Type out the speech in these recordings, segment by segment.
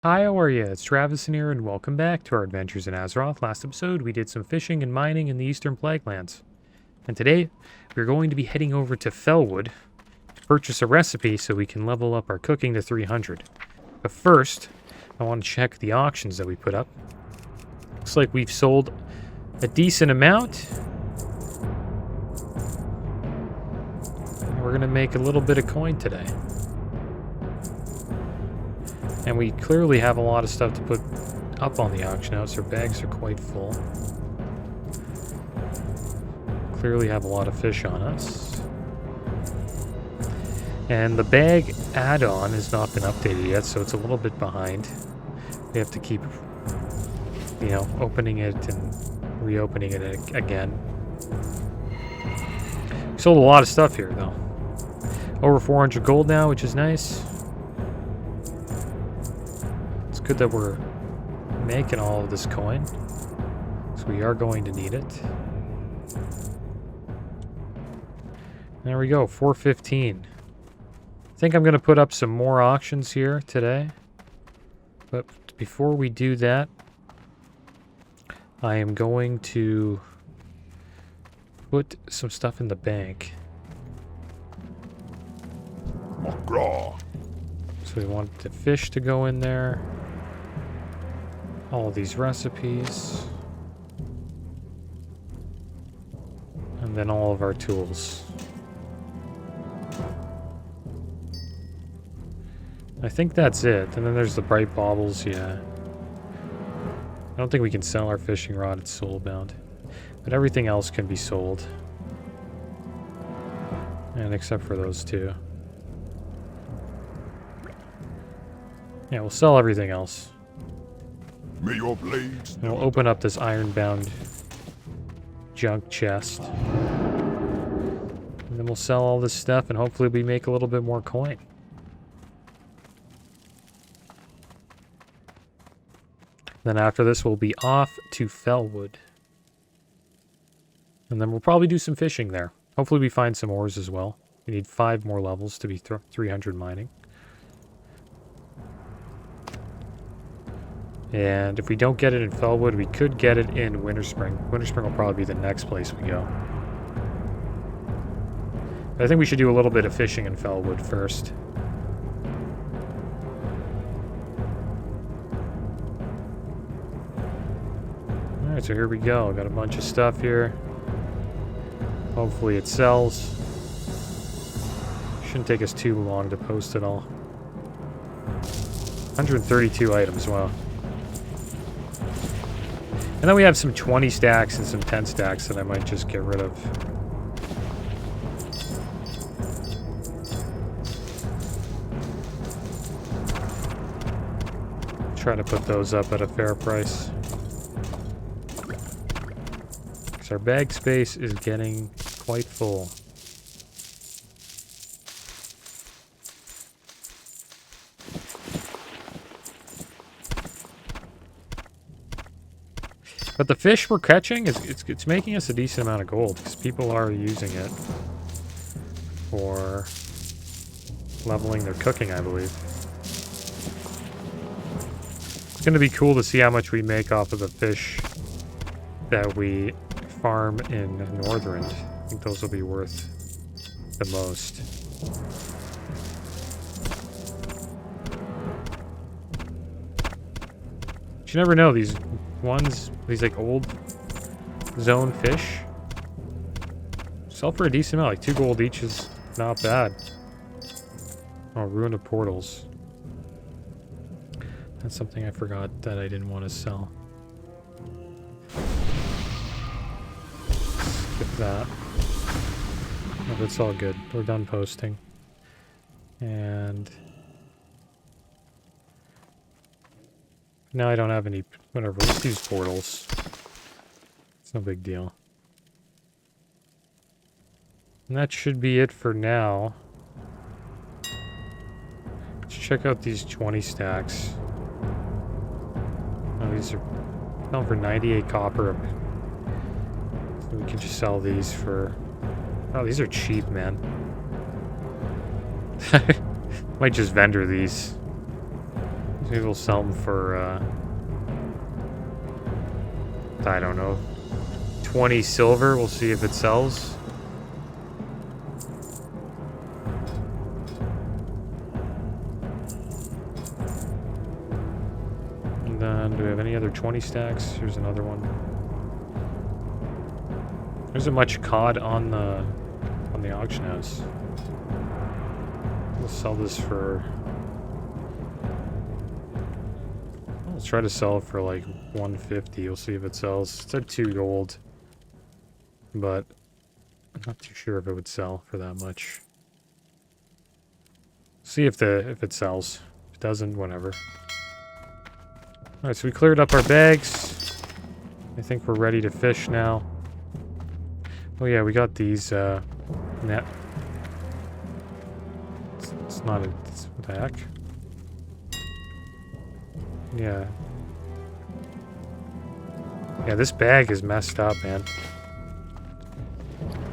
Hi, how are you? It's Traviseen here, and welcome back to our adventures in Azeroth. Last episode, we did some fishing and mining in the Eastern Plaguelands. And today, we're going to be heading over to Felwood to purchase a recipe so we can level up our cooking to 300. But first, I want to check the auctions that we put up. Looks like we've sold a decent amount. And we're going to make a little bit of coin today. And we clearly have a lot of stuff to put up on the auction house. Our bags are quite full. Clearly have a lot of fish on us. And the bag add-on has not been updated yet, so it's a little bit behind. We have to keep, opening it and reopening it again. We sold a lot of stuff here, though. Over 400 gold now, which is nice. Good that we're making all of this coin, so we are going to need it. There we go, 415. I think I'm going to put up some more auctions here today, but before we do that, I am going to put some stuff in the bank. So we want the fish to go in there. All of these recipes. And then all of our tools. I think that's it. And then there's the bright baubles, yeah. I don't think we can sell our fishing rod, it's soulbound. But everything else can be sold. And except for those two. Yeah, we'll sell everything else. May your blades. And we'll open up this ironbound junk chest. And then we'll sell all this stuff and hopefully we make a little bit more coin. Then after this we'll be off to Felwood. And then we'll probably do some fishing there. Hopefully we find some ores as well. We need 5 more levels to be 300 mining. And if we don't get it in Felwood, we could get it in Winterspring. Winterspring will probably be the next place we go. But I think we should do a little bit of fishing in Felwood first. Alright, so here we go. Got a bunch of stuff here. Hopefully it sells. Shouldn't take us too long to post it all. 132 items, wow. And then we have some 20 stacks and some 10 stacks that I might just get rid of. Try to put those up at a fair price. Because our bag space is getting quite full. But the fish we're catching, it's making us a decent amount of gold, because people are using it for leveling their cooking, I believe. It's going to be cool to see how much we make off of the fish that we farm in Northrend. I think those will be worth the most. But you never know, these like old zone fish sell for a decent amount, like 2 gold each is not bad. Oh, Ruin of Portals. That's something I forgot that I didn't want to sell. Skip that. Oh, that's all good. We're done posting. And now I don't have any, whatever, let's use portals. It's no big deal. And that should be it for now. Let's check out these 20 stacks. Oh, these are selling for 98 copper. So we can just sell these for... Oh, these are cheap, man. Might just vendor these. These Maybe we'll sell them for, I don't know, 20 silver. We'll see if it sells. And then, do we have any other 20 stacks? Here's another one. There isn't much COD on the auction house. We'll sell this for... Let's try to sell it for like 150. We'll see if it sells. It's at 2 gold. But I'm not too sure if it would sell for that much. See if it sells. If it doesn't, whatever. Alright, so we cleared up our bags. I think we're ready to fish now. Oh yeah, we got these net. It's not a... what the heck? Yeah. Yeah, this bag is messed up, man.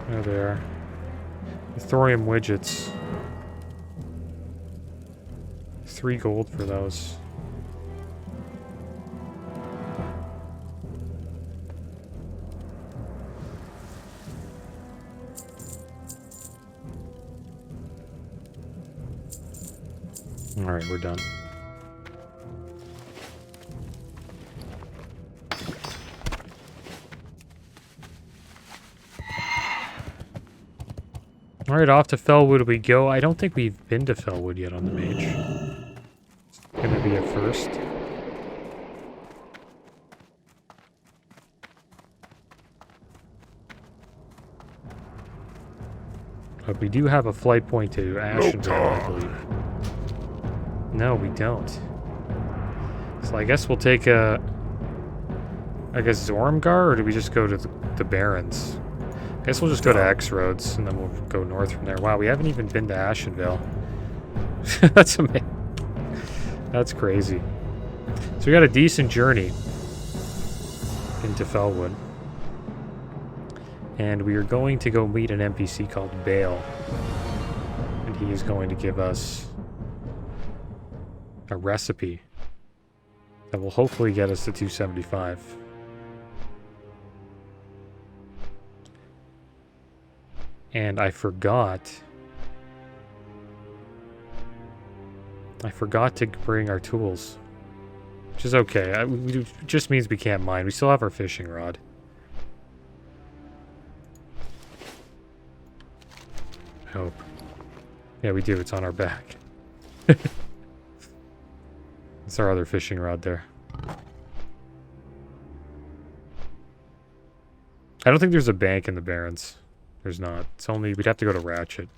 There they are. The thorium widgets. 3 gold for those. Alright, we're done. Alright, off to Felwood we go. I don't think we've been to Felwood yet on the Mage. It's gonna be a first. But we do have a flight point to Ashenvale, I believe. No, we don't. So I guess we'll take a... I guess Zormgar, or do we just go to the Barrens? I guess we'll just go to X Roads, and then we'll go north from there. Wow, we haven't even been to Ashenvale. That's amazing. That's crazy. So we got a decent journey into Felwood. And we are going to go meet an NPC called Bale. And he is going to give us a recipe that will hopefully get us to 275. And I forgot to bring our tools. Which is okay. It just means we can't mine. We still have our fishing rod. I hope. Yeah, we do. It's on our back. It's our other fishing rod there. I don't think there's a bank in the Barrens. There's not. It's only... we'd have to go to Ratchet.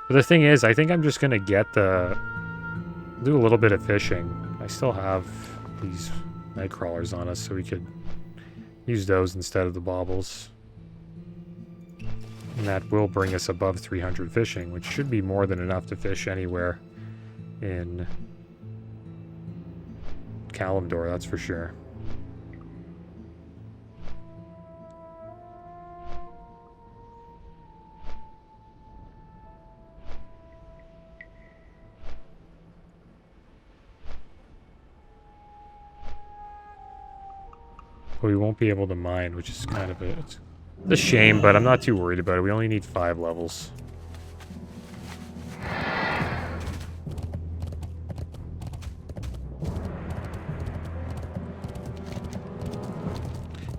But the thing is, I think I'm just gonna get the... do a little bit of fishing. I still have these night crawlers on us, so we could use those instead of the baubles. And that will bring us above 300 fishing, which should be more than enough to fish anywhere in Kalimdor, that's for sure. But we won't be able to mine, which is kind of it's a shame, but I'm not too worried about it. We only need 5 levels.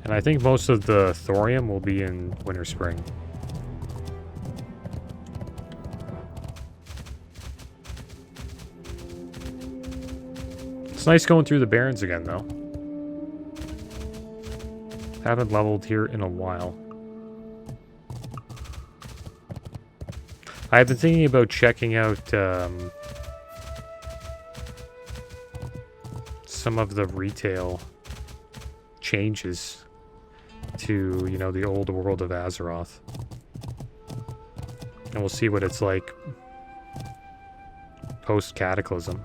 And I think most of the thorium will be in Winterspring. It's nice going through the Barrens again, though. Haven't leveled here in a while. I've been thinking about checking out some of the retail changes to, you know, the old world of Azeroth. And we'll see what it's like post-Cataclysm.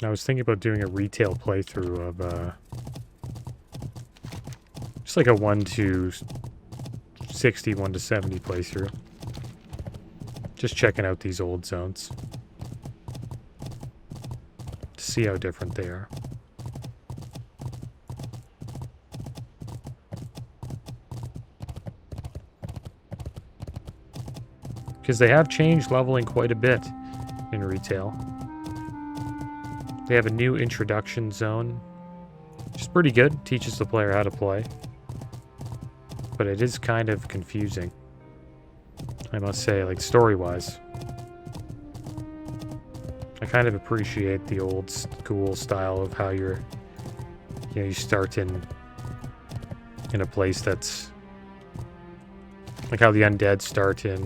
I was thinking about doing a retail playthrough Just like a 1 to 60, 1 to 70 playthrough. Just checking out these old zones to see how different they are. Because they have changed leveling quite a bit in retail. They have a new introduction zone, which is pretty good. Teaches the player how to play. But it is kind of confusing, I must say, like story-wise. I kind of appreciate the old school style of how you start in a place that's like how the undead start in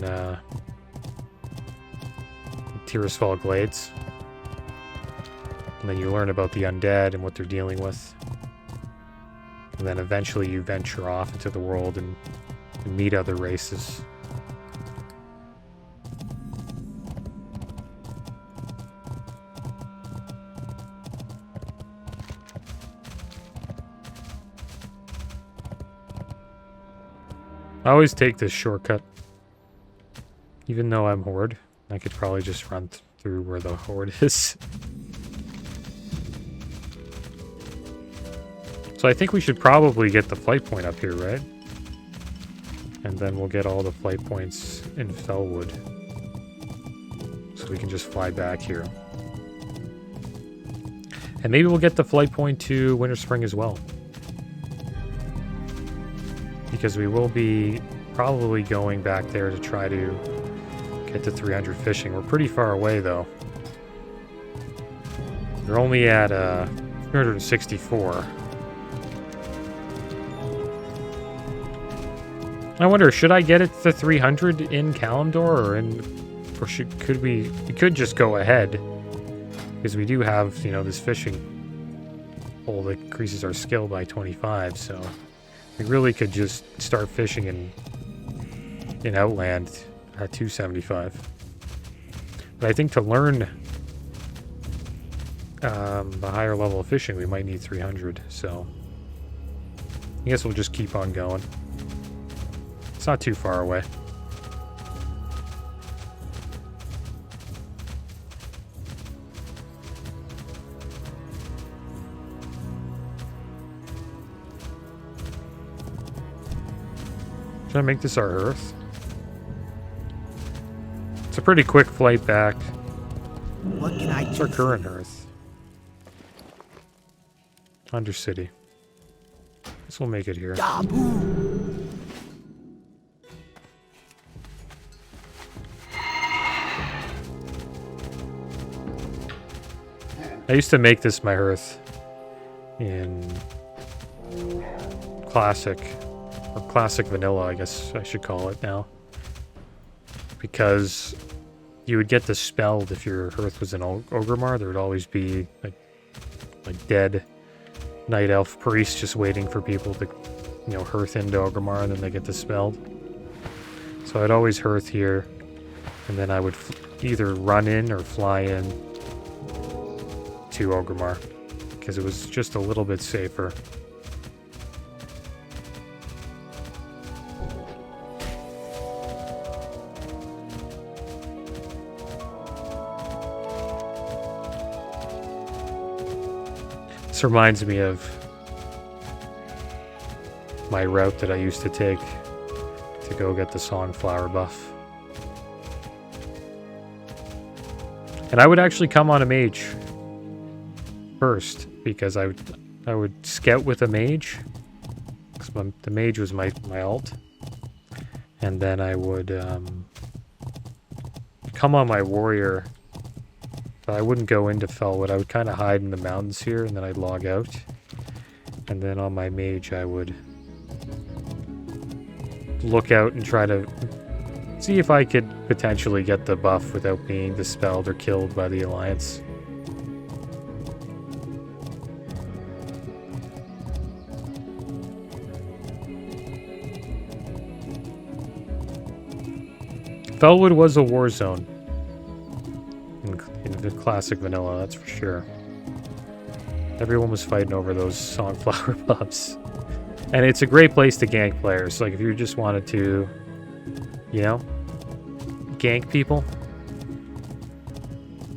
Tirisfal Glades. And then you learn about the undead and what they're dealing with. And then eventually you venture off into the world and meet other races. I always take this shortcut. Even though I'm Horde, I could probably just run through where the Horde is. So I think we should probably get the flight point up here, right? And then we'll get all the flight points in Felwood. So we can just fly back here. And maybe we'll get the flight point to Winterspring as well. Because we will be probably going back there to try to get to 300 fishing. We're pretty far away, though. We're only at 364. I wonder, should I get it to 300 in Kalimdor, or could we could just go ahead, because we do have, this fishing hole that increases our skill by 25, so we really could just start fishing in Outland at 275. But I think to learn the higher level of fishing, we might need 300, so I guess we'll just keep on going. It's not too far away. Should I make this our Earth? It's a pretty quick flight back. What can I do? It's our current Earth. Undercity. This will make it here. Dabu. I used to make this my Earth in Classic, or Classic Vanilla, I guess I should call it now. Because you would get dispelled if your Earth was in Orgrimmar. There would always be like dead Night Elf priests just waiting for people to, hearth into Orgrimmar, and then they get dispelled. So I'd always hearth here, and then I would either run in or fly in to Orgrimmar, because it was just a little bit safer. This reminds me of my route that I used to take to go get the Songflower buff. And I would actually come on a mage first, because I would scout with a mage, because the mage was my alt, and then I would come on my warrior, but I wouldn't go into Felwood. I would kind of hide in the mountains here, and then I'd log out, and then on my mage I would look out and try to see if I could potentially get the buff without being dispelled or killed by the Alliance. Felwood was a war zone in the Classic Vanilla, that's for sure. Everyone was fighting over those Songflower buffs. And it's a great place to gank players. Like if you just wanted to, you know, gank people,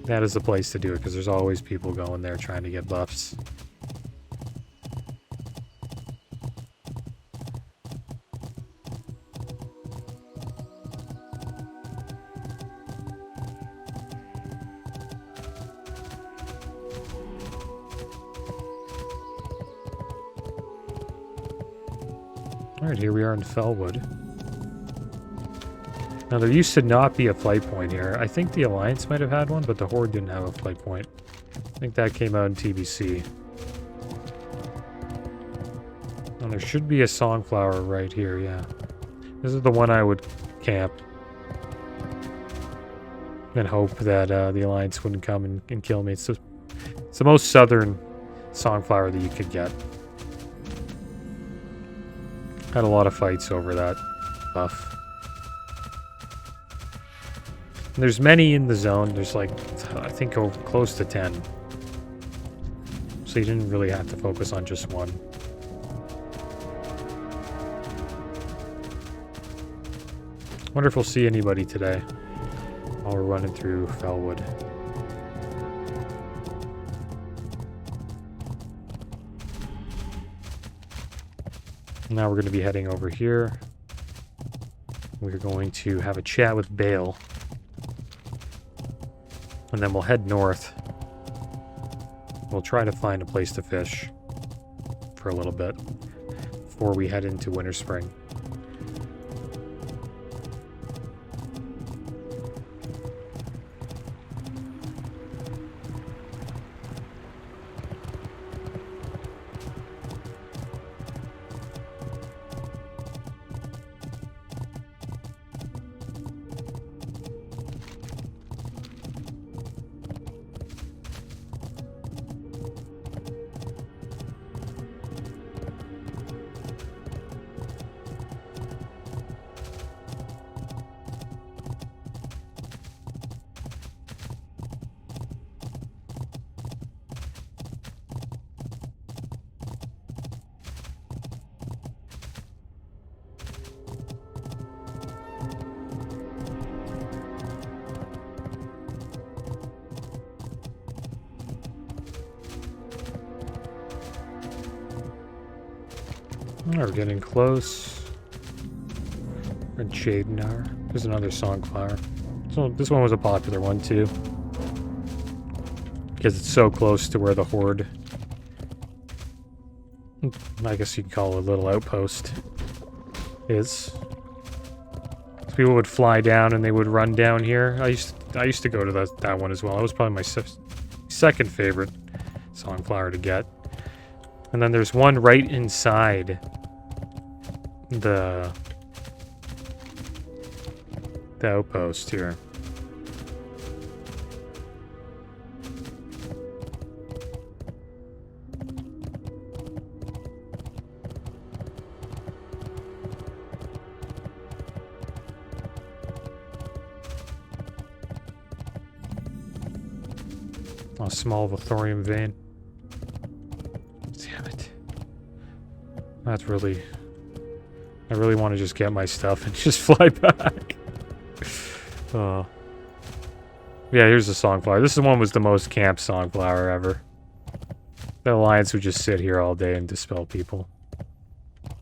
that is the place to do it because there's always people going there trying to get buffs. Alright, here we are in Felwood. Now, there used to not be a flight point here. I think the Alliance might have had one, but the Horde didn't have a flight point. I think that came out in TBC. And there should be a Songflower right here, yeah. This is the one I would camp. And hope that the Alliance wouldn't come and kill me. It's the most southern Songflower that you could get. Had a lot of fights over that buff. And there's many in the zone. There's like, I think close to 10. So you didn't really have to focus on just one. Wonder if we'll see anybody today while we're running through Felwood. Now we're going to be heading over here. We're going to have a chat with Bale. And then we'll head north. We'll try to find a place to fish for a little bit before we head into Winterspring. We're getting close. Red Shadenar. There's another Songflower. So this one was a popular one too. Because it's so close to where the Horde, I guess you could call it a little outpost, is. So people would fly down and they would run down here. I used to go to that one as well. That was probably my second favorite Songflower to get. And then there's one right inside the outpost here. A small of a thorium vein. Damn it. That's really... I really want to just get my stuff and just fly back. Yeah, here's the Songflower. This one was the most camp Songflower ever. The Alliance would just sit here all day and dispel people.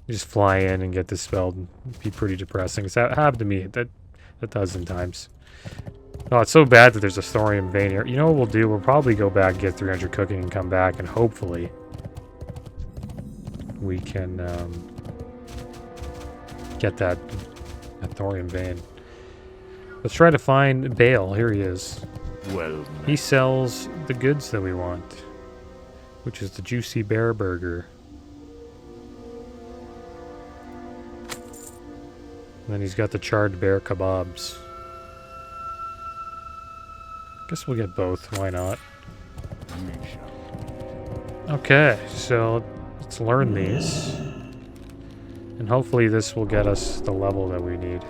You just fly in and get dispelled. It'd be pretty depressing. It's happened to me a dozen times. Oh, it's so bad that there's a thorium vein here. You know what we'll do? We'll probably go back, get 300 cooking, and come back, and hopefully we can get that thorium vein. Let's try to find Bale. Here he is. Well, He sells the goods that we want, which is the juicy bear burger. And then he's got the charred bear kebabs. Guess we'll get both. Why not? Okay, so let's learn these. And hopefully this will get us the level that we need.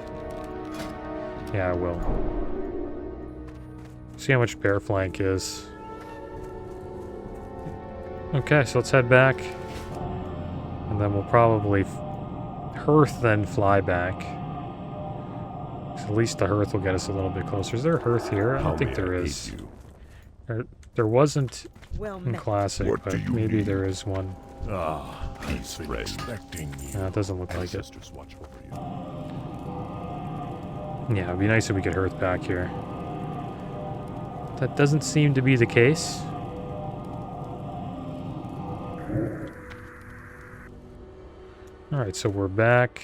Yeah, it will. See how much bear flank is. Okay, so let's head back. And And then we'll probably hearth, then fly back. So at least the hearth will get us a little bit closer. Is there a hearth here? I don't think there is. There wasn't Well in met. Classic, What but do you maybe need? there is one. Ah, he's been expecting you. No, it doesn't look like it. Ancestors watch over you. Yeah, it'd be nice if we could hearth back here. That doesn't seem to be the case. Alright, so we're back.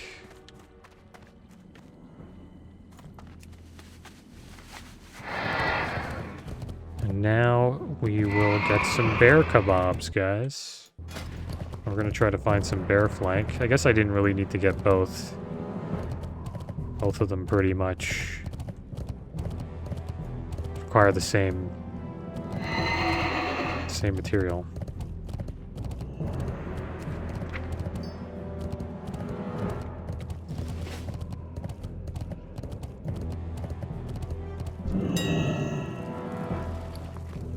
And now we will get some bear kebabs, guys. We're gonna try to find some bear flank. I guess I didn't really need to get both. Both of them pretty much require the same material.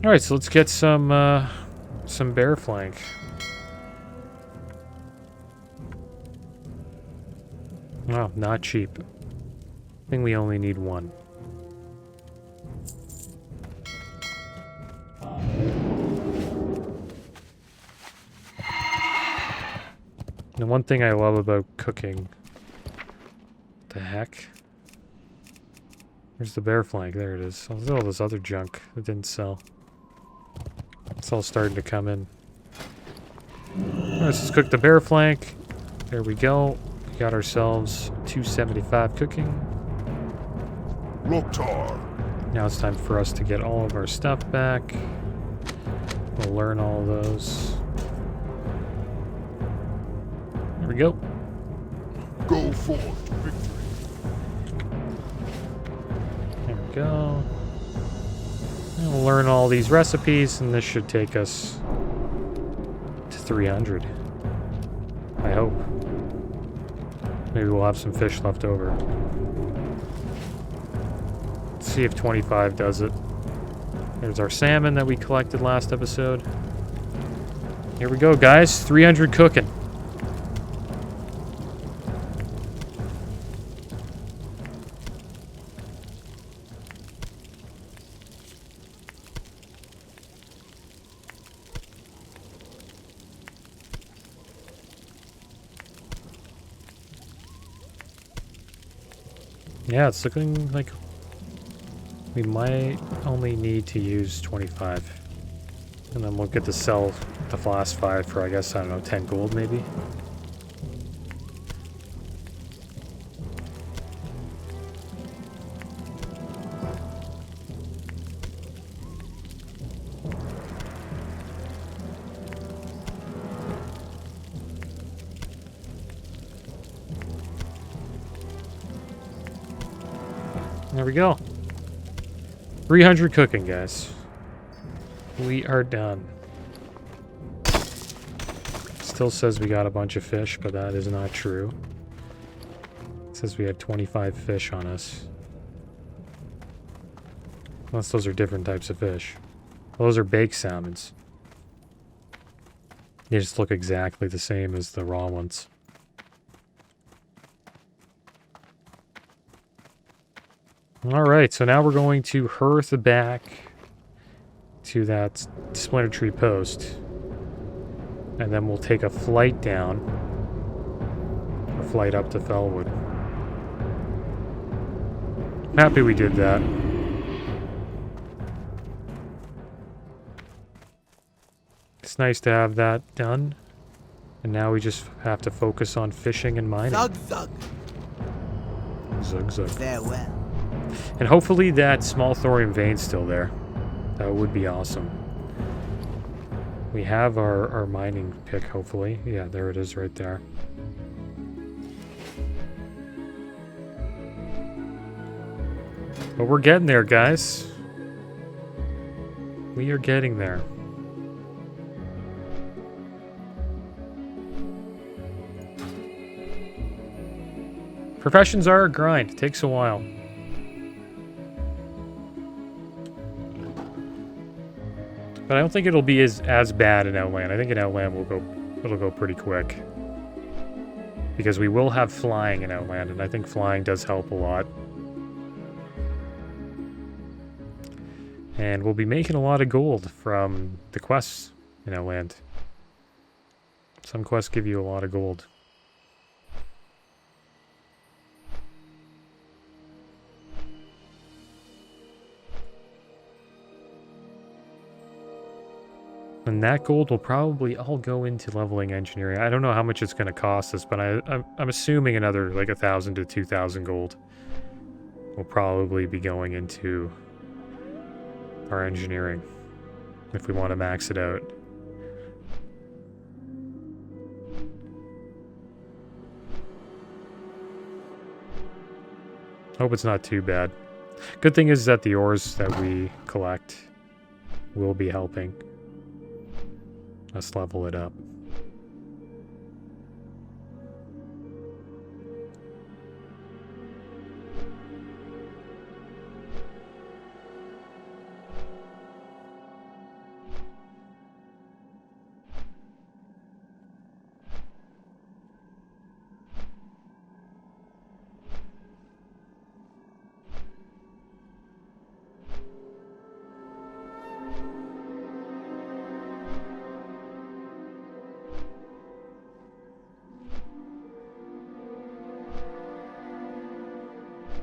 All right, so let's get some bear flank. Oh, not cheap. I think we only need one. The one thing I love about cooking... The heck? Where's the bear flank? There it is. Oh, there's all this other junk that didn't sell. It's all starting to come in. Alright, let's cook the bear flank. There we go. We got ourselves 275 cooking. Loktar. Now it's time for us to get all of our stuff back. We'll learn all those. There we go. Go forth to victory. There we go. And we'll learn all these recipes, and this should take us to 300. I hope. Maybe we'll have some fish left over. Let's see if 25 does it. There's our salmon that we collected last episode. Here we go, guys. 300 cooking. Yeah, it's looking like we might only need to use 25. And then we'll get to sell the last 5 for, I guess, I don't know, 10 gold maybe? There we go. 300 cooking, guys. We are done. Still says we got a bunch of fish, but that is not true. It says we had 25 fish on us. Unless those are different types of fish. Those are baked salmons. They just look exactly the same as the raw ones. Alright, so now we're going to hearth back to that Splinter Tree post. And then we'll take a flight down. Or flight up to Felwood. I'm happy we did that. It's nice to have that done. And now we just have to focus on fishing and mining. Zug zug. Zug zug. Farewell. And hopefully that small thorium vein's still there. That would be awesome. We have our mining pick, hopefully. Yeah, there it is right there. But we're getting there, guys. We are getting there. Professions are a grind. It takes a while. But I don't think it'll be as bad in Outland. I think in Outland it'll go pretty quick. because we will have flying in Outland, and I think flying does help a lot. And we'll be making a lot of gold from the quests in Outland. Some quests give you a lot of gold. And that gold will probably all go into leveling engineering. I don't know how much it's going to cost us, but I'm assuming another like 1,000 to 2,000 gold will probably be going into our engineering if we want to max it out. Hope it's not too bad. Good thing is that the ores that we collect will be helping us level it up.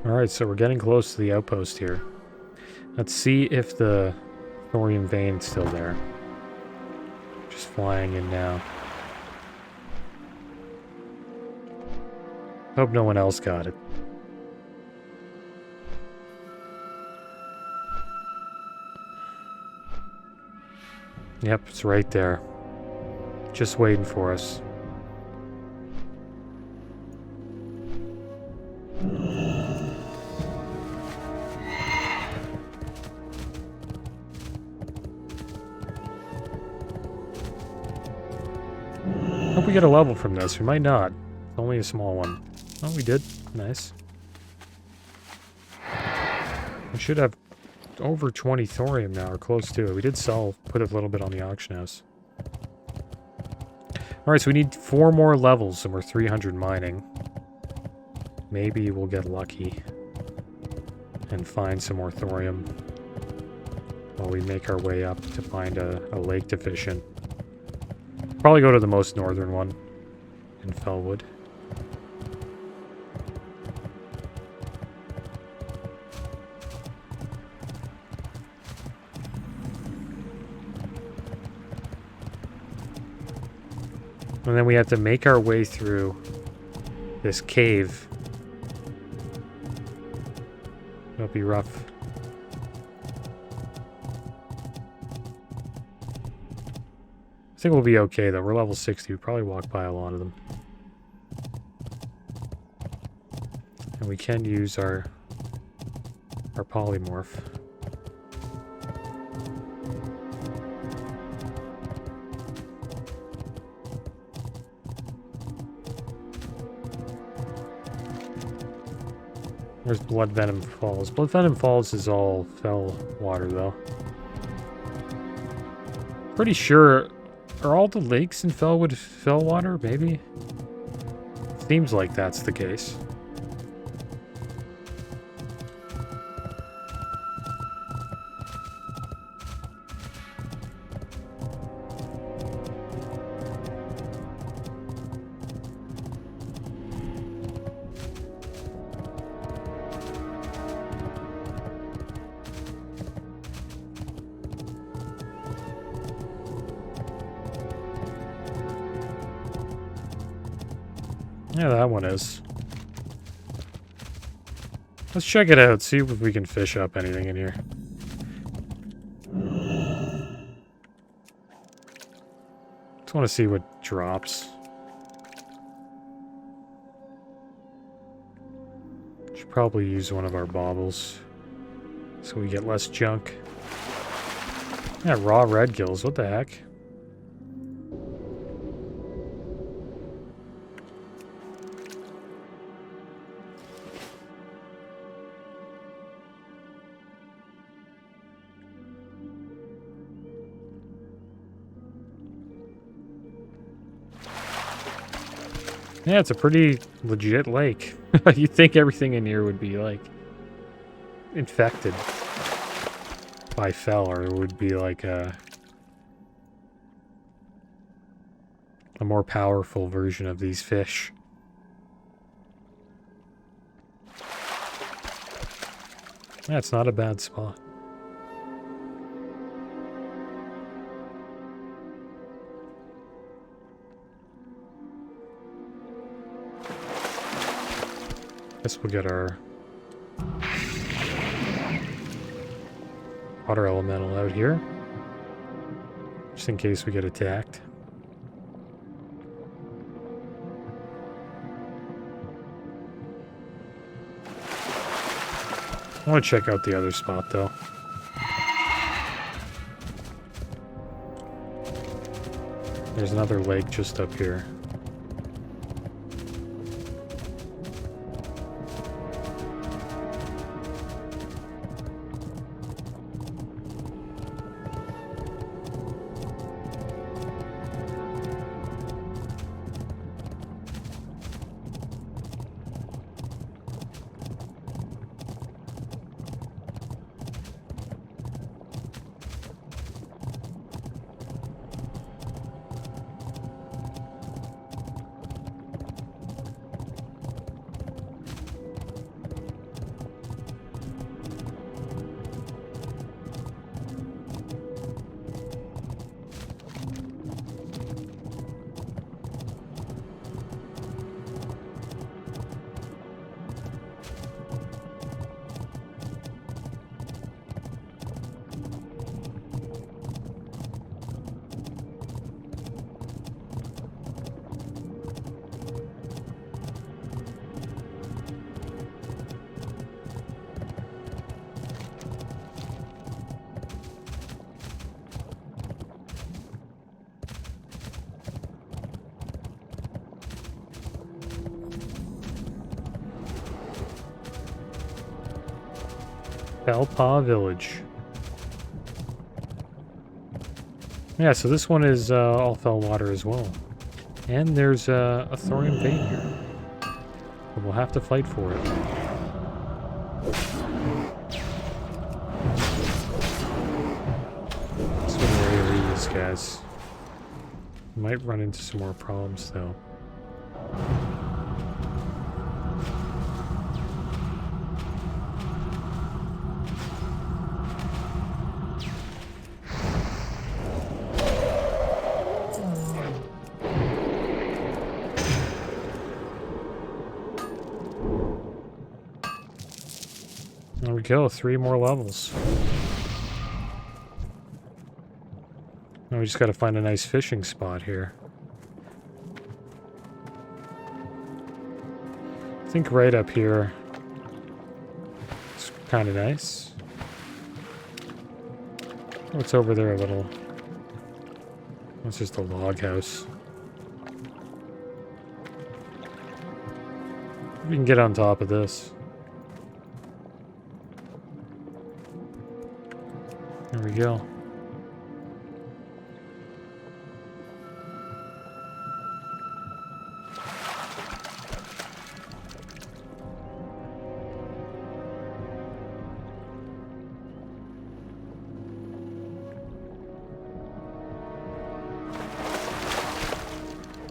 Alright, so we're getting close to the outpost here. Let's see if the thorium vein's still there. Just flying in now. Hope no one else got it. Yep, it's right there. Just waiting for us. Hope we get a level from this. We might not. It's only a small one. Oh, we did. Nice. We should have over 20 thorium now, or close to it. We did put a little bit on the auction house. Alright, so we need 4 more levels, and we're 300 mining. Maybe we'll get lucky and find some more thorium while we make our way up to find a lake to fish in. Probably go to the most northern one in Felwood. And then we have to make our way through this cave. It'll be rough. I think we'll be okay though. We're level 60. We probably walk by a lot of them. And we can use our polymorph. There's Blood Venom Falls. Blood Venom Falls is all fell water though. Pretty sure, are all the lakes in Felwood fell water? Maybe? Seems like that's the case. Yeah, that one is. Let's check it out, see if we can fish up anything in here. Just want to see what drops. Should probably use one of our baubles so we get less junk. Yeah, raw red gills, what the heck? Yeah, it's a pretty legit lake. You'd think everything in here would be, like, infected by fel, or it would be like a more powerful version of these fish. That's not a bad spot. Guess we'll get our water elemental out here, just in case we get attacked. I want to check out the other spot, though. There's another lake just up here. Pelpa Village. Yeah, so this one is all fel water as well. And there's a thorium vein here. But we'll have to fight for it. This one really is, guys. Might run into some more problems, though. There we go, 3 more levels. Now we just gotta find a nice fishing spot here. I think right up here it's kind of nice. What's over there a little? It's just a log house. We can get on top of this. There we go.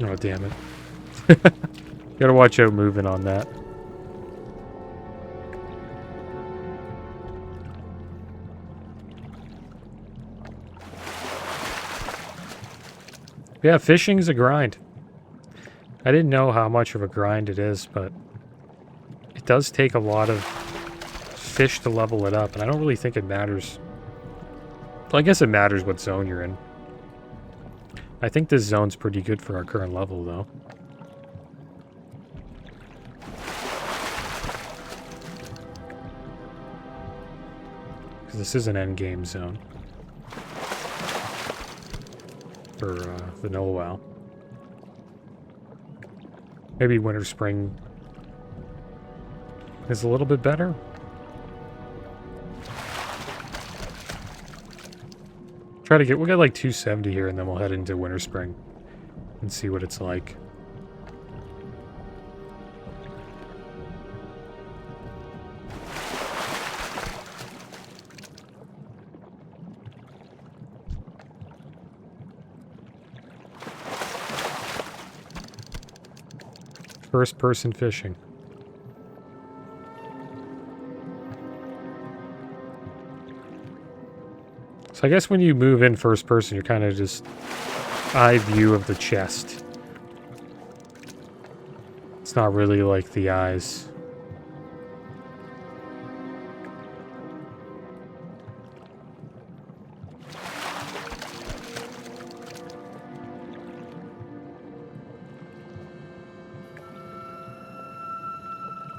Oh, damn it. Gotta watch out moving on that. Yeah, fishing's a grind. I didn't know how much of a grind it is, but it does take a lot of fish to level it up, and I don't really think it matters. Well, I guess it matters what zone you're in. I think this zone's pretty good for our current level, though. Because this is an endgame zone. For vanilla WoW. Maybe Winterspring is a little bit better. Try to get, we'll get like 270 here and then we'll head into Winterspring and see what it's like. First-person fishing. So I guess when you move in first person, you're kind of just eye view of the chest. It's not really like the eyes.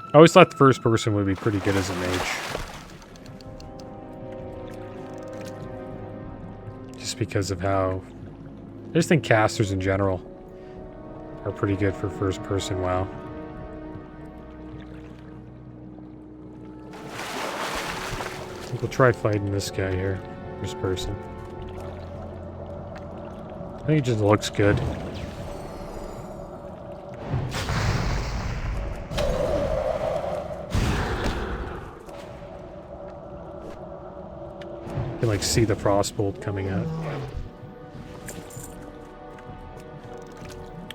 I always thought the first person would be pretty good as a mage. Just because of how... I just think casters in general are pretty good for first person WoW. I think we'll try fighting this guy here. First person. I think it just looks good. You can like see the frostbolt coming out.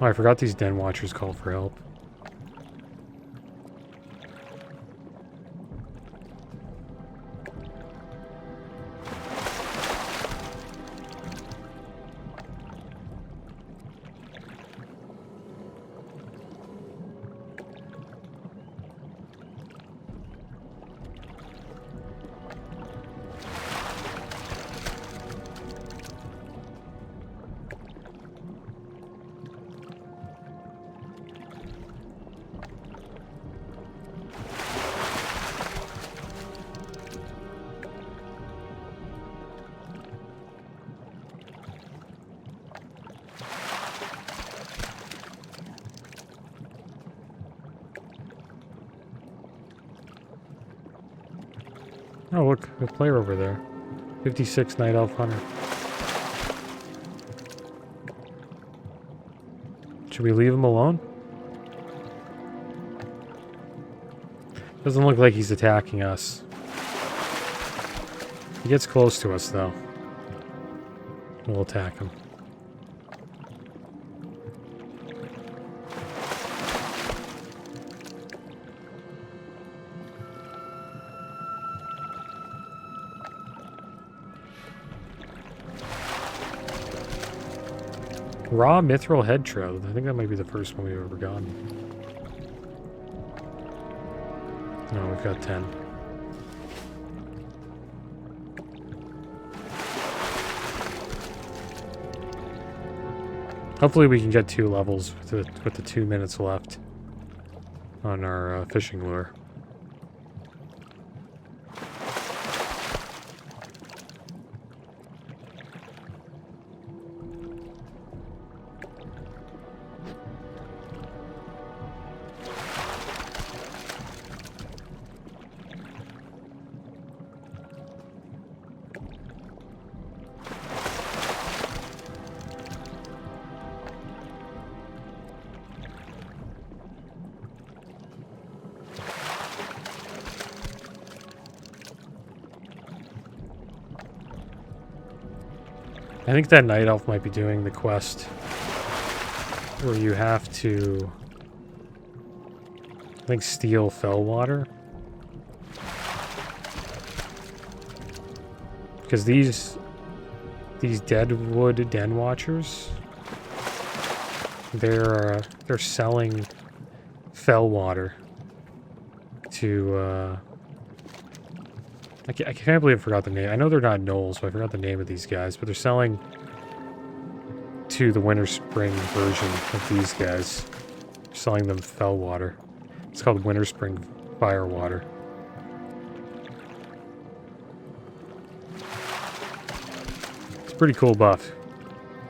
Oh, I forgot these den watchers call for help. Oh, look, a player over there. 56 Night Elf Hunter. Should we leave him alone? Doesn't look like he's attacking us. He gets close to us, though. We'll attack him. Raw Mithril Head Trout. I think that might be the first one we've ever gotten. No, we've got 10. Hopefully we can get 2 levels with the 2 minutes left on our fishing lure. I think that Night Elf might be doing the quest where you have to, I think, steal Felwater. Because these Deadwood Den Watchers, they're selling Felwater to I can't believe I forgot the name. I know they're not gnolls, so I forgot the name of these guys, but they're selling to the Winterspring version of these guys. They're selling them Felwater. It's called Winterspring Firewater. It's a pretty cool buff.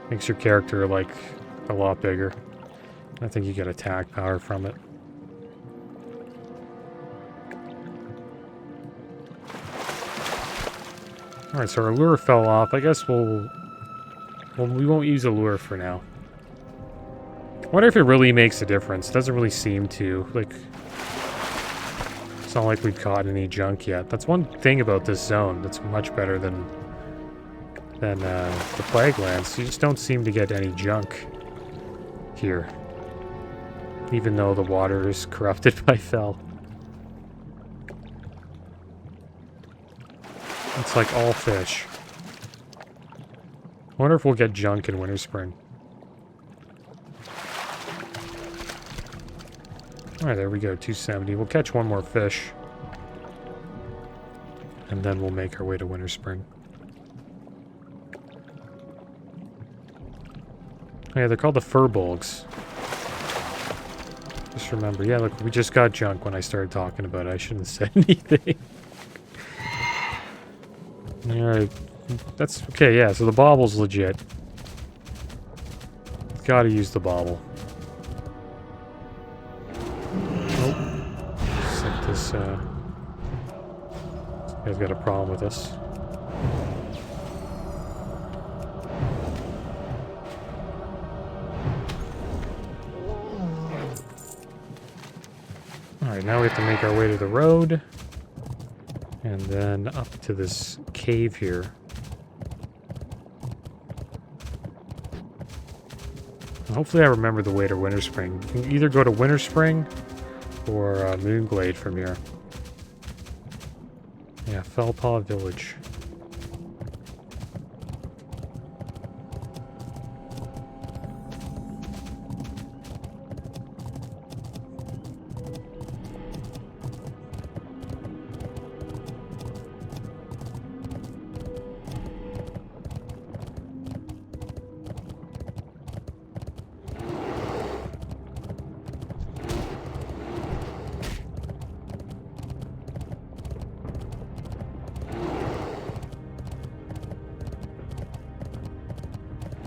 Makes your character, like, a lot bigger. I think you get attack power from it. Alright, so our lure fell off. I guess we won't use a lure for now. I wonder if it really makes a difference. It doesn't really seem to. Like, it's not like we've caught any junk yet. That's one thing about this zone that's much better than the Plaguelands. You just don't seem to get any junk here. Even though the water is corrupted by Fel. It's like all fish. Wonder if we'll get junk in Winterspring. Alright, there we go, 270. We'll catch one more fish. And then we'll make our way to Winterspring. Oh yeah, they're called the furbolgs. Just remember, yeah, look, we just got junk when I started talking about it. I shouldn't have said anything. Alright, that's okay, yeah, so the bobble's legit. Gotta use the bobble. Set this, guy's got a problem with us. Alright, now we have to make our way to the road. And then up to this cave here. And hopefully I remember the way to Winterspring. You can either go to Winterspring or Moonglade from here. Yeah, Felpaw Village.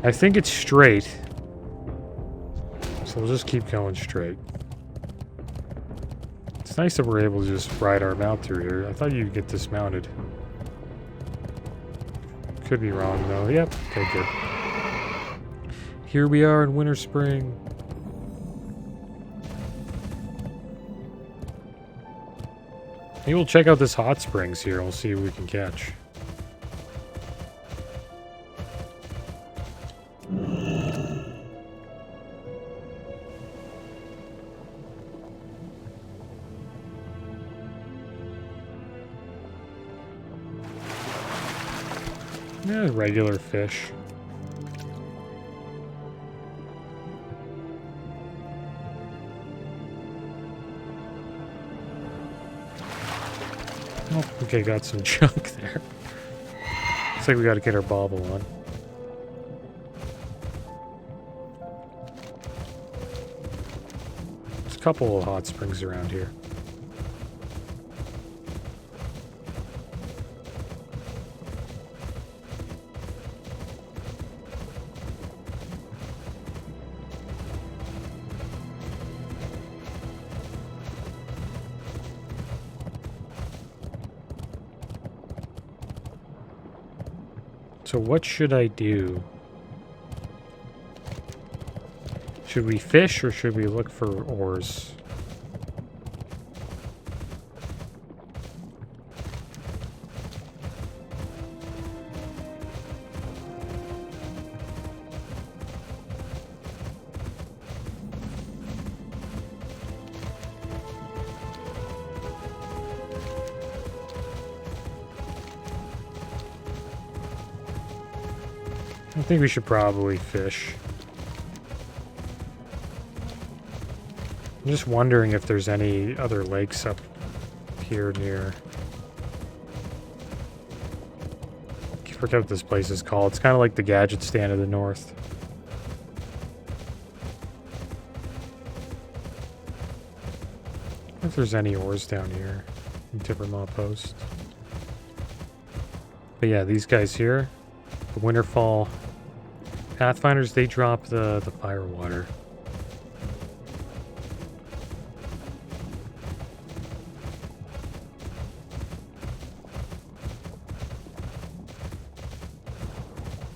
I think it's straight. So we'll just keep going straight. It's nice that we're able to just ride our mount through here. I thought you'd get dismounted. Could be wrong though. Yep. Okay, good. Here we are in Winterspring. Maybe we'll check out this hot springs here and we'll see what we can catch. Yeah, regular fish. Oh, okay, got some junk there. Looks like we gotta get our bobble on. There's a couple of hot springs around here. So what should I do? Should we fish or should we look for ores? I think we should probably fish. I'm just wondering if there's any other lakes up here near. I forget what this place is called. It's kind of like the gadget stand of the north. I wonder if there's any ores down here in Timbermaw Post. But yeah, these guys here, the Winterfall Pathfinders, they drop the fire water.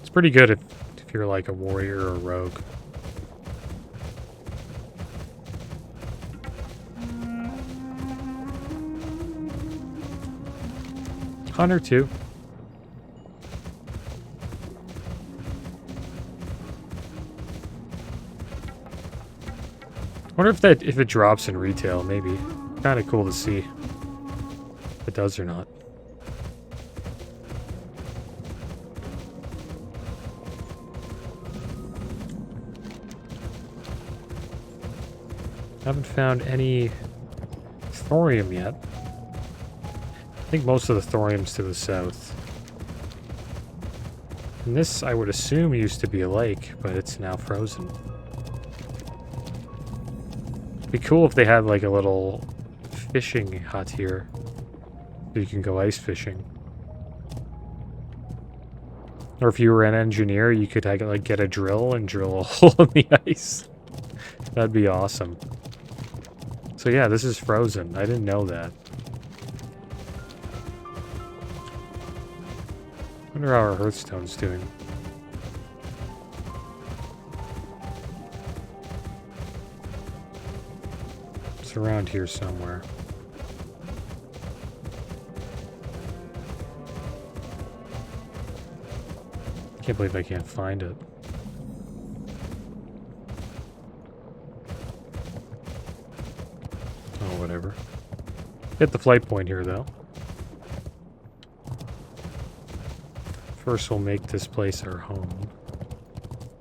It's pretty good if you're like a warrior or a rogue. Hunter too. Wonder if it drops in retail, maybe. Kind of cool to see if it does or not. Haven't found any thorium yet. I think most of the thorium's to the south. And this, I would assume, used to be a lake, but it's now frozen. It'd be cool if they had like a little fishing hut here, so you can go ice fishing. Or if you were an engineer, you could like get a drill and drill a hole in the ice. That'd be awesome. So yeah, this is frozen. I didn't know that. Wonder how our Hearthstone's doing. It's around here somewhere. Can't believe I can't find it. Oh, whatever. Hit the flight point here, though. First, we'll make this place our home.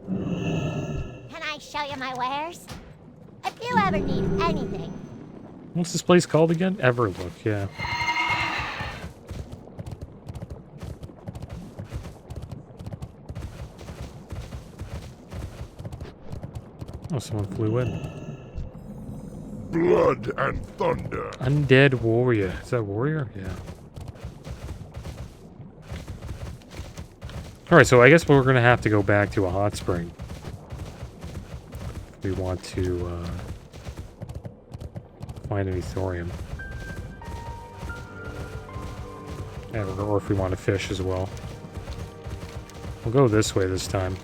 Can I show you my wares? If you ever need anything. What's this place called again? Everlook, yeah. Oh, someone flew in. Blood and thunder. Undead warrior. Is that warrior? Yeah. Alright, so I guess we're going to have to go back to a hot spring. If we want to find any thorium. Or if we want to fish as well. We'll go this way this time.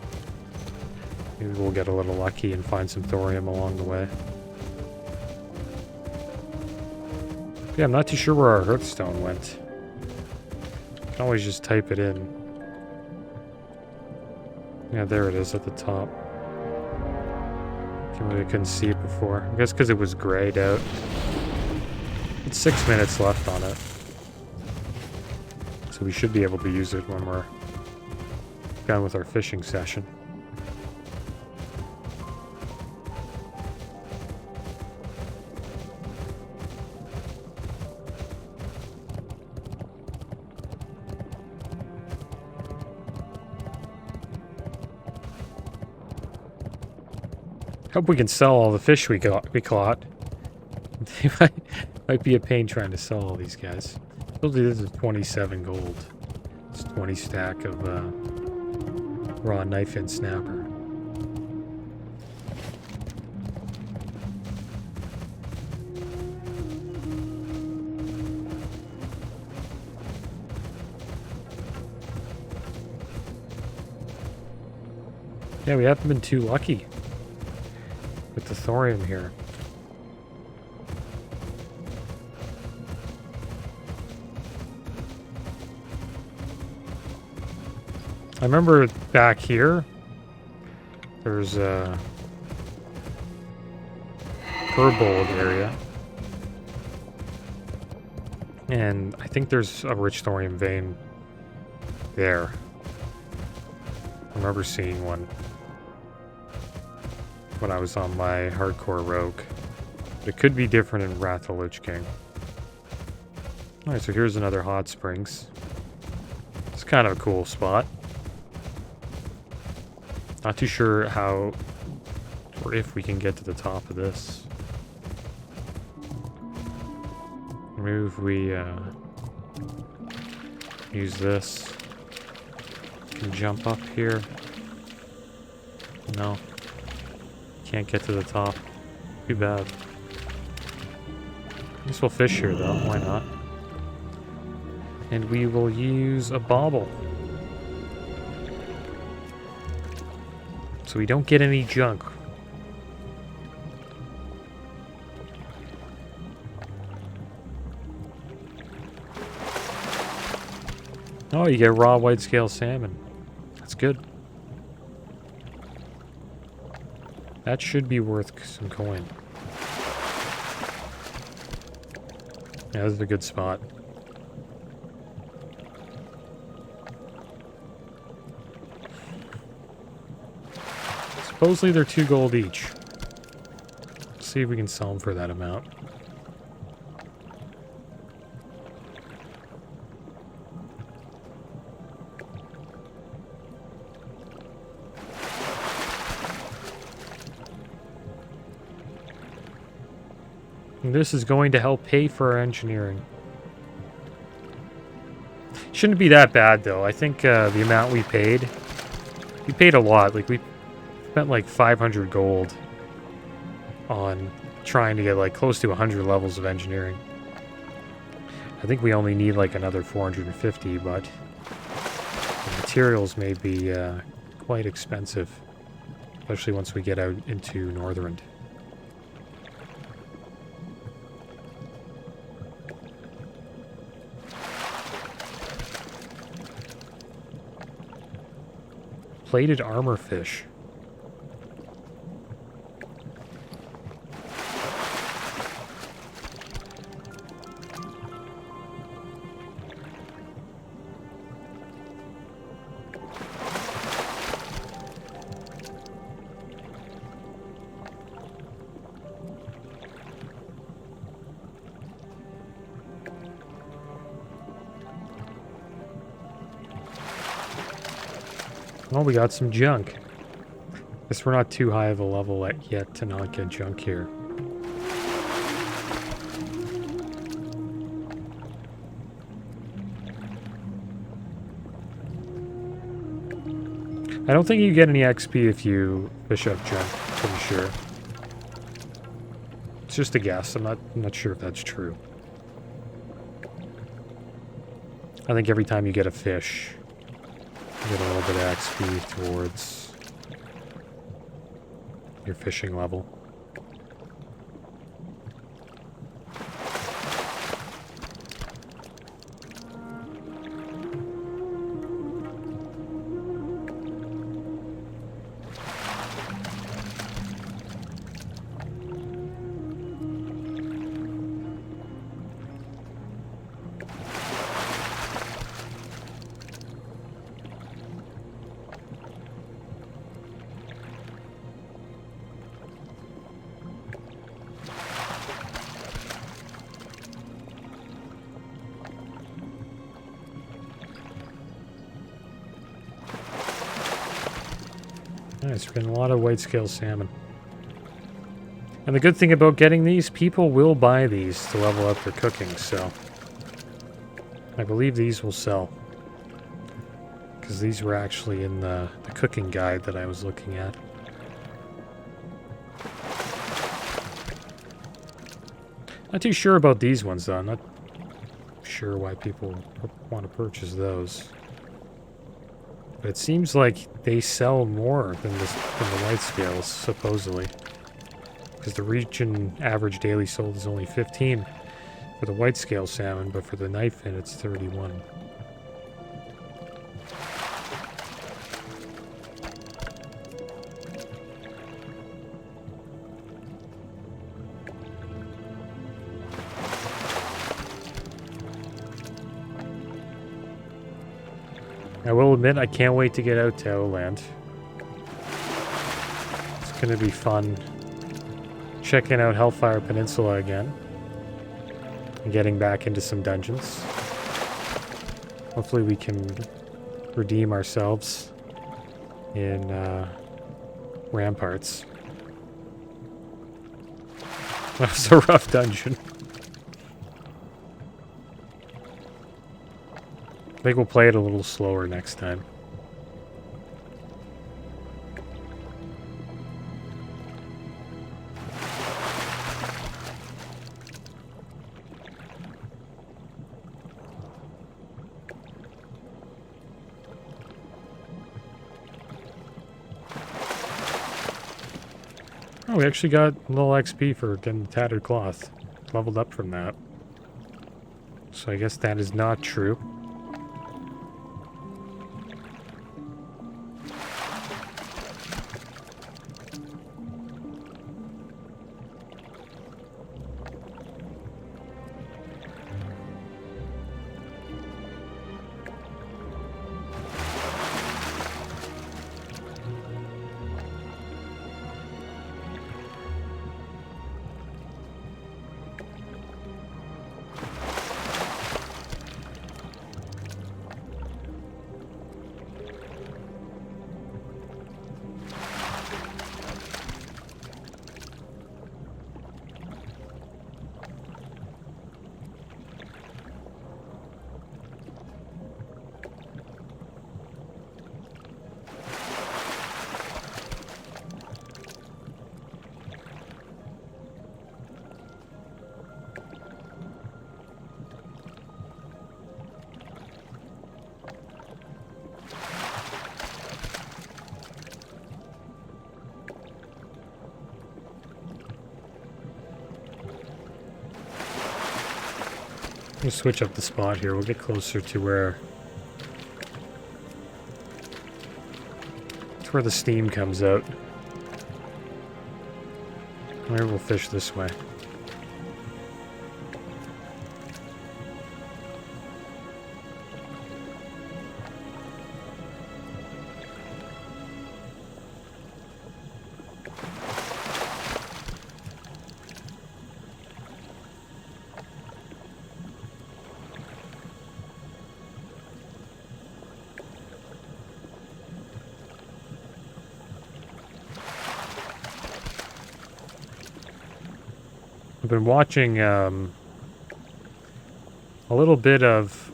Maybe we'll get a little lucky and find some thorium along the way. Yeah, I'm not too sure where our Hearthstone went. I can always just type it in. Yeah, there it is at the top. Can't believe I couldn't see it before. I guess because it was grayed out. It's 6 minutes left on it. So we should be able to use it when we're done with our fishing session. Hope we can sell all the fish we caught. It might be a pain trying to sell all these guys. Supposedly this is 27 gold. It's 20 stack of raw knife and snapper. Yeah, we haven't been too lucky with the thorium here. I remember back here, there's a Furbold area. And I think there's a rich thorium vein there. I remember seeing one when I was on my hardcore rogue. But it could be different in Wrath of Lich King. Alright, so here's another hot springs. It's kind of a cool spot. Not too sure how or if we can get to the top of this. Maybe if we use this. Can jump up here. No. Can't get to the top. Too bad. I guess we'll fish here though, why not? And we will use a bauble. So we don't get any junk. Oh, you get raw white scale salmon. That's good. That should be worth some coin. Yeah, this is a good spot. Supposedly they're 2 gold each. Let's see if we can sell them for that amount. And this is going to help pay for our engineering. Shouldn't be that bad, though. I think the amount we paid a lot. Like, we spent like 500 gold on trying to get like close to 100 levels of engineering. I think we only need like another 450, but the materials may be quite expensive, especially once we get out into Northrend. Plated armor fish. Well, we got some junk. Guess we're not too high of a level yet to not get junk here. I don't think you get any XP if you fish up junk, pretty sure. It's just a guess. I'm not sure if that's true. I think every time you get a fish, you get a little bit of XP towards your fishing level. Nice, we're getting a lot of white scale salmon. And the good thing about getting these, people will buy these to level up their cooking, so I believe these will sell. Because these were actually in the cooking guide that I was looking at. Not too sure about these ones, though. I'm not sure why people want to purchase those. But it seems like they sell more than the white scales, supposedly. Because the region average daily sold is only 15 for the white scale salmon, but for the knife fin it's 31. I will admit, I can't wait to get out to Outland. It's going to be fun checking out Hellfire Peninsula again and getting back into some dungeons. Hopefully we can redeem ourselves in Ramparts. That was a rough dungeon. I think we'll play it a little slower next time. Oh, we actually got a little XP for getting the tattered cloth. Leveled up from that. So I guess that is not true. We'll switch up the spot here. We'll get closer to where the steam comes out. Maybe we'll fish this way. I've been watching a little bit of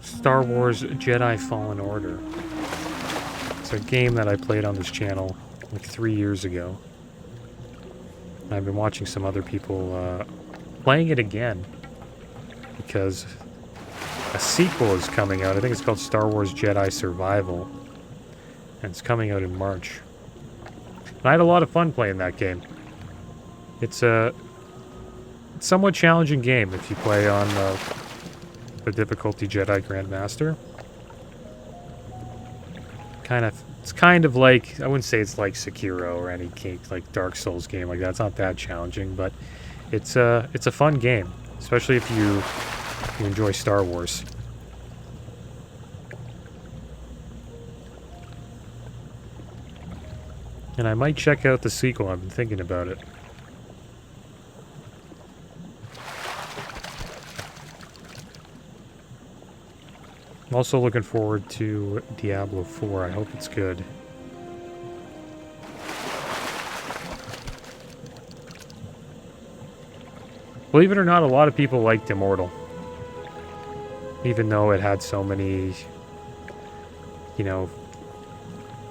Star Wars Jedi Fallen Order. It's a game that I played on this channel like 3 years ago. I've been watching some other people playing it again because a sequel is coming out. I think it's called Star Wars Jedi Survival, and it's coming out in March. And I had a lot of fun playing that game. It's a somewhat challenging game if you play on the difficulty Jedi Grandmaster. It's kind of like, I wouldn't say it's like Sekiro or any like Dark Souls game like that. It's not that challenging, but it's a fun game, especially if you enjoy Star Wars. And I might check out the sequel. I've been thinking about it. I'm also looking forward to Diablo 4. I hope it's good. Believe it or not, a lot of people liked Immortal. Even though it had so many, you know,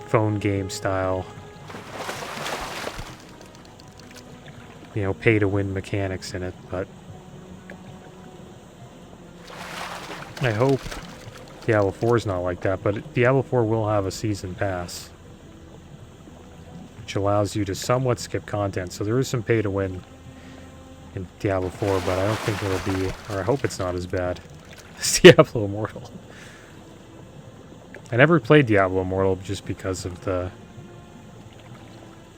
phone game style, you know, pay-to-win mechanics in it, but I hope Diablo 4 is not like that, but Diablo 4 will have a season pass, which allows you to somewhat skip content, so there is some pay-to-win in Diablo 4, but I don't think it'll be, or I hope it's not as bad as Diablo Immortal. I never played Diablo Immortal just because of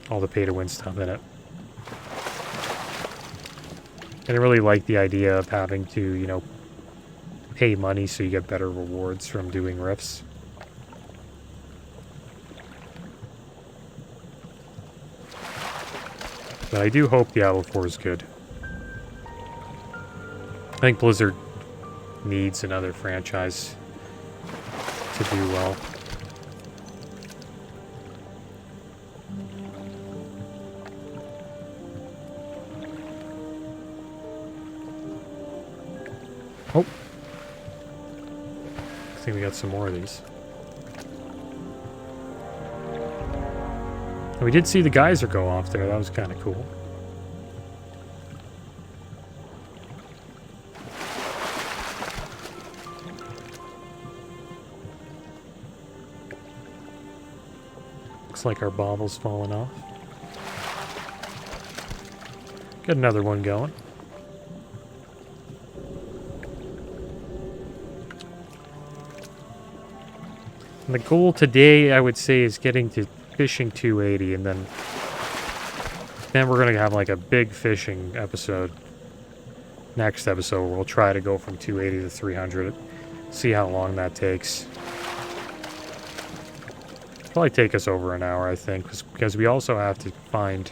all the pay-to-win stuff in it. I didn't really like the idea of having to, you know, pay money so you get better rewards from doing rifts. But I do hope Diablo 4 is good. I think Blizzard needs another franchise to do well. Oh. I think we got some more of these. And we did see the geyser go off there. That was kind of cool. Looks like our bobble's falling off. Got another one going. And the goal today, I would say, is getting to fishing 280, and then we're going to have like a big fishing episode. Next episode, we'll try to go from 280 to 300. See how long that takes. Probably take us over an hour, I think, because we also have to find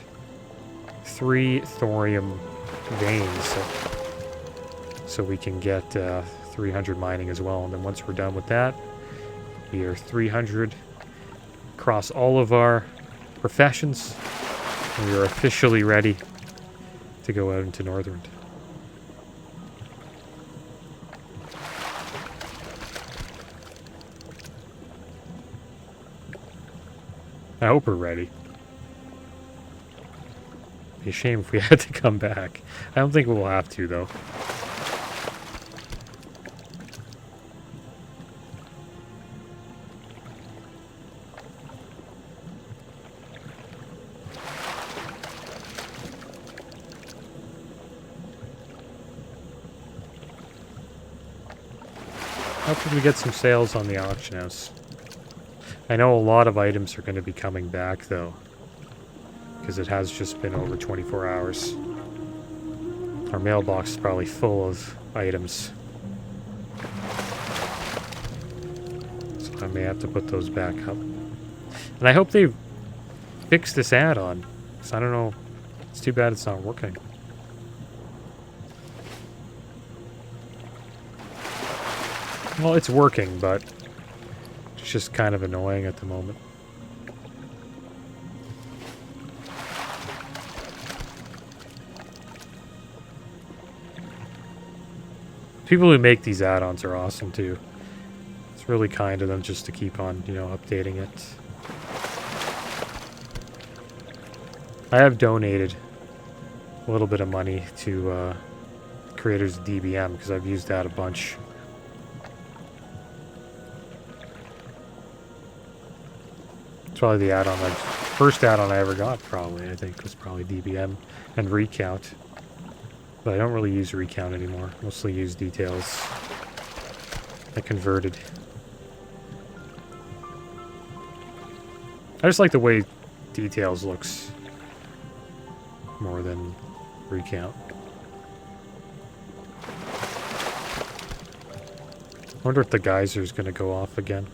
3 thorium veins so we can get 300 mining as well. And then once we're done with that, we are 300 across all of our professions, and we are officially ready to go out into Northrend. I hope we're ready. It'd be a shame if we had to come back. I don't think we'll have to, though. Hopefully we get some sales on the auction house. I know a lot of items are going to be coming back, though. Because it has just been over 24 hours. Our mailbox is probably full of items. So I may have to put those back up. And I hope they fix this add-on. Because I don't know. It's too bad it's not working. Well, it's working, but it's just kind of annoying at the moment. People who make these add-ons are awesome, too. It's really kind of them just to keep on, you know, updating it. I have donated a little bit of money to creators of DBM because I've used that a bunch. It's probably the add-on, like, first add-on I ever got, probably, I think, was probably DBM and Recount. But I don't really use Recount anymore. Mostly use Details. I converted. I just like the way Details looks more than Recount. I wonder if the geyser's gonna go off again.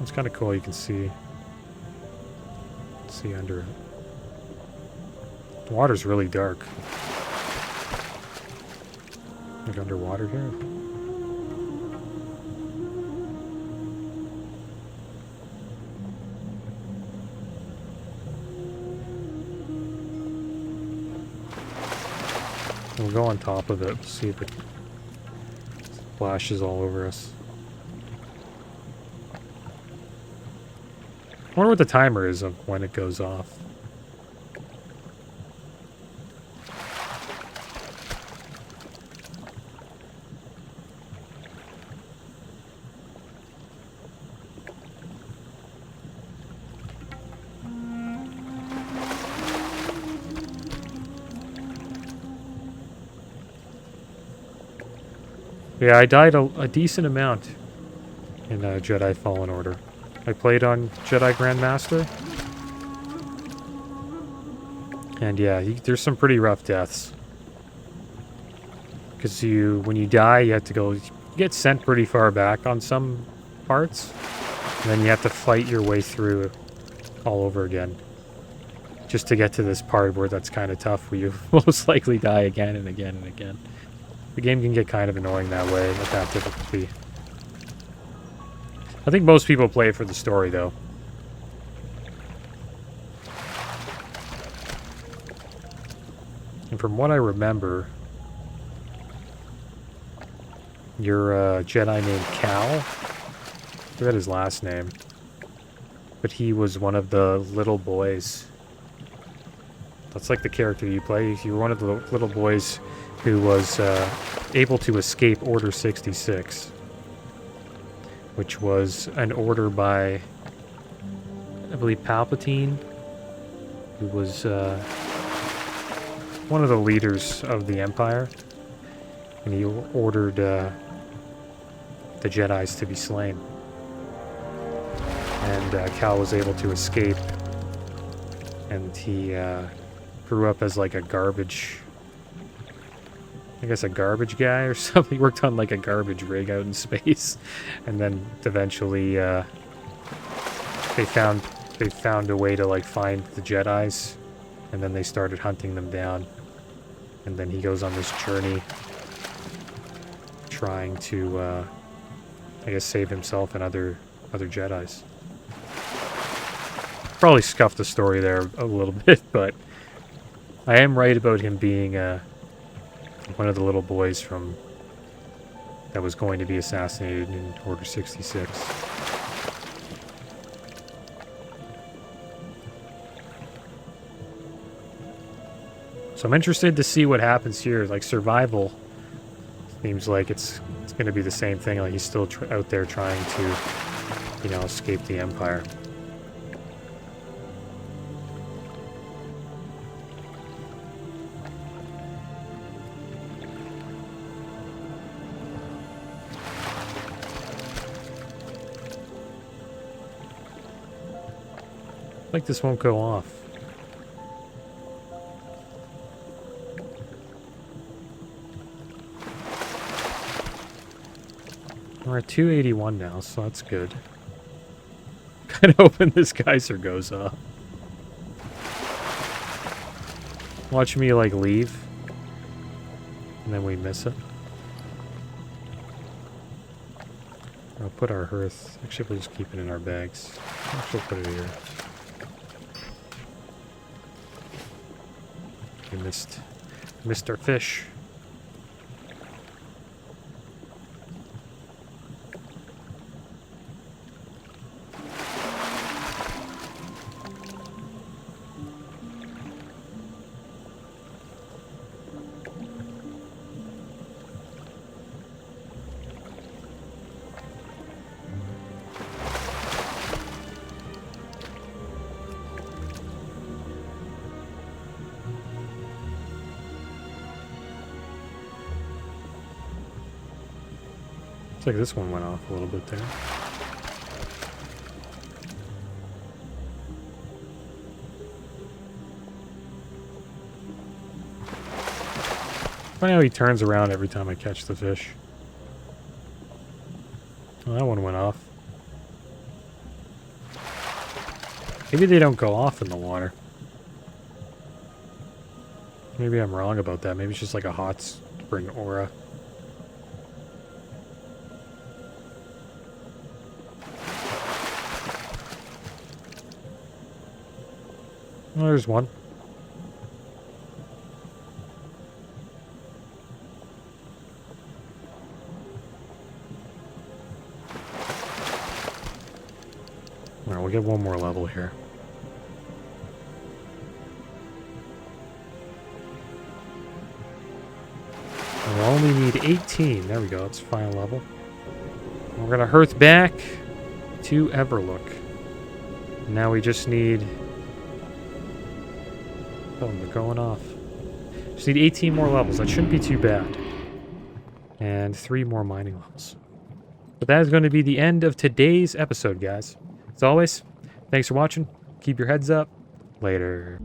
It's kind of cool, you can see under it. The water's really dark. Like underwater here. We'll go on top of it, see if it splashes all over us. I wonder what the timer is of when it goes off. Yeah, I died a decent amount in Jedi Fallen Order. I played on Jedi Grandmaster. And yeah, there's some pretty rough deaths. Because when you die, you have to go... You get sent pretty far back on some parts. And then you have to fight your way through all over again. Just to get to this part where that's kind of tough, where you most likely die again and again and again. The game can get kind of annoying that way, with that difficulty. I think most people play it for the story, though. And from what I remember, you're a Jedi named Cal. I forgot his last name. But he was one of the little boys. That's like the character you play. You're one of the little boys who was able to escape Order 66. Which was an order by, I believe, Palpatine, who was one of the leaders of the Empire. And he ordered the Jedis to be slain. And Cal was able to escape. And he grew up as like a garbage... I guess a garbage guy or something. He worked on like a garbage rig out in space. And then eventually they found a way to like find the Jedis. And then they started hunting them down. And then he goes on this journey trying to I guess save himself and other Jedis. Probably scuffed the story there a little bit, but I am right about him being one of the little boys that was going to be assassinated in Order 66. So I'm interested to see what happens here. Like survival seems like it's going to be the same thing. Like he's still out there trying to, you know, escape the Empire. like this won't go off. We're at 281 now, so that's good. Kind of hoping this geyser goes off. Watch me, like, leave. And then we miss it. I'll put our hearth. Actually, we'll just keep it in our bags. Actually, put it here. We missed our fish. Looks like this one went off a little bit there. Funny how he turns around every time I catch the fish. Well, that one went off. Maybe they don't go off in the water. Maybe I'm wrong about that. Maybe it's just like a hot spring aura. Oh, there's one. Alright, we'll get one more level here. And we'll only need 18. There we go, that's final level. And we're gonna hearth back to Everlook. Now we just need... Oh, they're going off. Just need 18 more levels. That shouldn't be too bad. And 3 more mining levels. But that is going to be the end of today's episode, guys. As always, thanks for watching. Keep your heads up. Later.